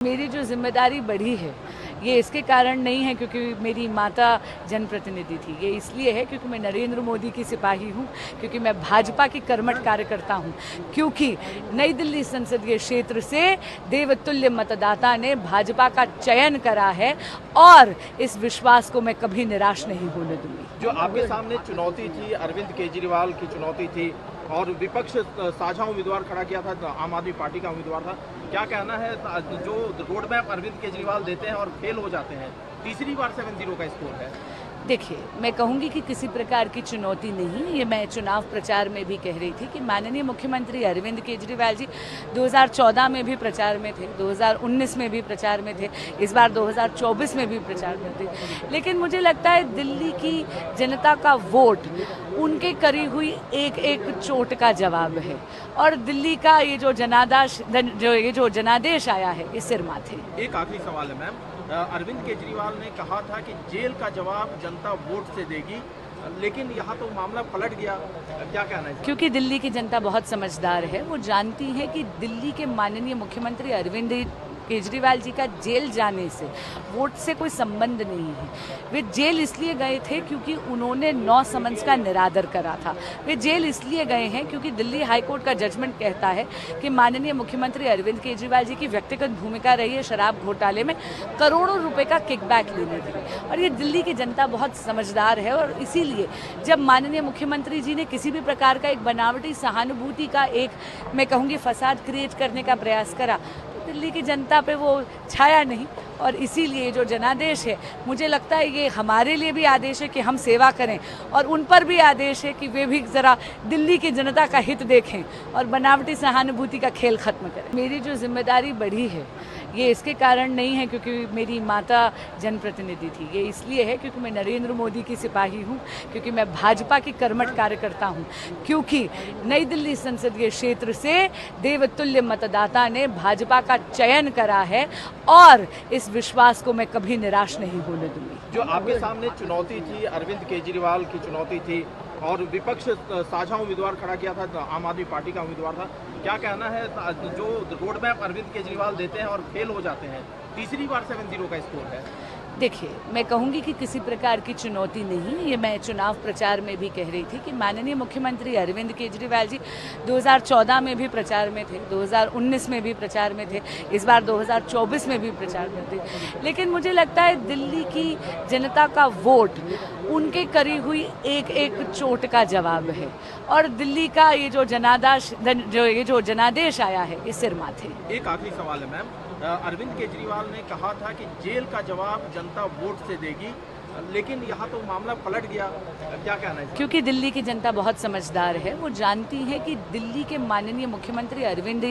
मेरी जो जिम्मेदारी बढ़ी है ये इसके कारण नहीं है क्योंकि मेरी माता जनप्रतिनिधि थी, ये इसलिए है क्योंकि मैं नरेंद्र मोदी की सिपाही हूँ, क्योंकि मैं भाजपा की कर्मठ कार्यकर्ता हूँ, क्योंकि नई दिल्ली संसदीय क्षेत्र से देवतुल्य मतदाता ने भाजपा का चयन करा है और इस विश्वास को मैं कभी निराश नहीं होने दूंगी। जो आपके सामने चुनौती थी, अरविंद केजरीवाल की चुनौती थी और विपक्ष साझा उम्मीदवार खड़ा किया था, आम आदमी पार्टी का उम्मीदवार था, क्या कहना है? जो रोड मैप अरविंद केजरीवाल देते हैं और फेल हो जाते हैं, तीसरी बार 7-0 का स्कोर है। देखिए, मैं कहूँगी कि किसी प्रकार की चुनौती नहीं, ये मैं चुनाव प्रचार में भी कह रही थी कि माननीय मुख्यमंत्री अरविंद केजरीवाल जी 2014 में भी प्रचार में थे, 2019 में भी प्रचार में थे, इस बार 2024 में भी प्रचार में थे, लेकिन मुझे लगता है दिल्ली की जनता का वोट उनके करी हुई एक एक चोट का जवाब है और दिल्ली का ये जो जनादेश आया है ये सिर माथे। एक आखिरी सवाल है मैम, अरविंद केजरीवाल ने कहा था कि जेल का जवाब जनता वोट से देगी, लेकिन यहाँ तो मामला पलट गया, क्या कहना है? क्योंकि दिल्ली की जनता बहुत समझदार है, वो जानती है कि दिल्ली के माननीय मुख्यमंत्री अरविंद केजरीवाल जी का जेल जाने से वोट से कोई संबंध नहीं है। वे जेल इसलिए गए थे क्योंकि उन्होंने 9 समन्स का निरादर करा था। वे जेल इसलिए गए हैं क्योंकि दिल्ली हाईकोर्ट का जजमेंट कहता है कि माननीय मुख्यमंत्री अरविंद केजरीवाल जी की व्यक्तिगत भूमिका रही है शराब घोटाले में करोड़ों रुपए का किकबैक लेने की, और ये दिल्ली की जनता बहुत समझदार है। और इसीलिए जब माननीय मुख्यमंत्री जी ने किसी भी प्रकार का एक बनावटी सहानुभूति का एक मैं कहूँगी फसाद क्रिएट करने का प्रयास करा, दिल्ली की जनता पे वो छाया नहीं, और इसीलिए जो जनादेश है मुझे लगता है ये हमारे लिए भी आदेश है कि हम सेवा करें और उन पर भी आदेश है कि वे भी ज़रा दिल्ली की जनता का हित देखें और बनावटी सहानुभूति का खेल खत्म करें। मेरी जो जिम्मेदारी बढ़ी है ये इसके कारण नहीं है क्योंकि मेरी माता जनप्रतिनिधि थी, ये इसलिए है क्योंकि मैं नरेंद्र मोदी की सिपाही हूँ, क्योंकि मैं भाजपा की कर्मठ कार्यकर्ता हूँ, क्योंकि नई दिल्ली संसदीय क्षेत्र से देवतुल्य मतदाता ने भाजपा का चयन करा है और इस विश्वास को मैं कभी निराश नहीं होने दूंगी। जो आपके सामने चुनौती थी, अरविंद केजरीवाल की चुनौती थी और विपक्ष साझा उम्मीदवार खड़ा किया था, आम आदमी पार्टी का उम्मीदवार था, क्या कहना है? जो रोड मैप अरविंद केजरीवाल देते हैं और फेल हो जाते हैं, तीसरी बार 7-0 का स्कोर है। देखिए, मैं कहूँगी कि किसी प्रकार की चुनौती नहीं, ये मैं चुनाव प्रचार में भी कह रही थी कि माननीय मुख्यमंत्री अरविंद केजरीवाल जी 2014 में भी प्रचार में थे, 2019 में भी प्रचार में थे, इस बार 2024 में भी प्रचार में थे, लेकिन मुझे लगता है दिल्ली की जनता का वोट उनके करी हुई एक एक चोट का जवाब है और दिल्ली का ये जो जनादेश आया है ये सिर माथे। एक आखिरी सवाल है मैम, अरविंद केजरीवाल ने कहा था कि जेल का जवाब जनता वोट से देगी, लेकिन यहाँ तो मामला पलट गया, क्या कहना है? क्योंकि दिल्ली की जनता बहुत समझदार है, वो जानती है कि दिल्ली के माननीय मुख्यमंत्री अरविंद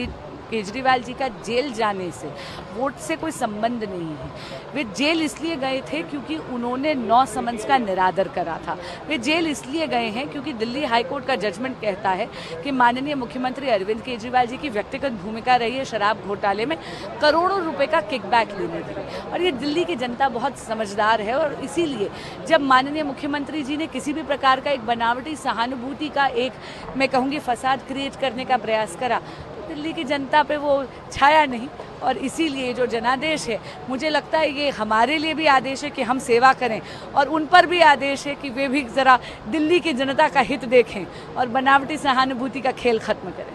केजरीवाल जी का जेल जाने से वोट से कोई संबंध नहीं है। वे जेल इसलिए गए थे क्योंकि उन्होंने 9 समन्स का निरादर करा था। वे जेल इसलिए गए हैं क्योंकि दिल्ली हाईकोर्ट का जजमेंट कहता है कि माननीय मुख्यमंत्री अरविंद केजरीवाल जी की व्यक्तिगत भूमिका रही है शराब घोटाले में करोड़ों रुपए का किकबैक लेने की, और ये दिल्ली की जनता बहुत समझदार है। और इसीलिए जब माननीय मुख्यमंत्री जी ने किसी भी प्रकार का एक बनावटी सहानुभूति का एक मैं कहूँगी फसाद क्रिएट करने का प्रयास करा, दिल्ली की जनता पे वो छाया नहीं, और इसीलिए जो जनादेश है मुझे लगता है ये हमारे लिए भी आदेश है कि हम सेवा करें और उन पर भी आदेश है कि वे भी ज़रा दिल्ली की जनता का हित देखें और बनावटी सहानुभूति का खेल खत्म करें।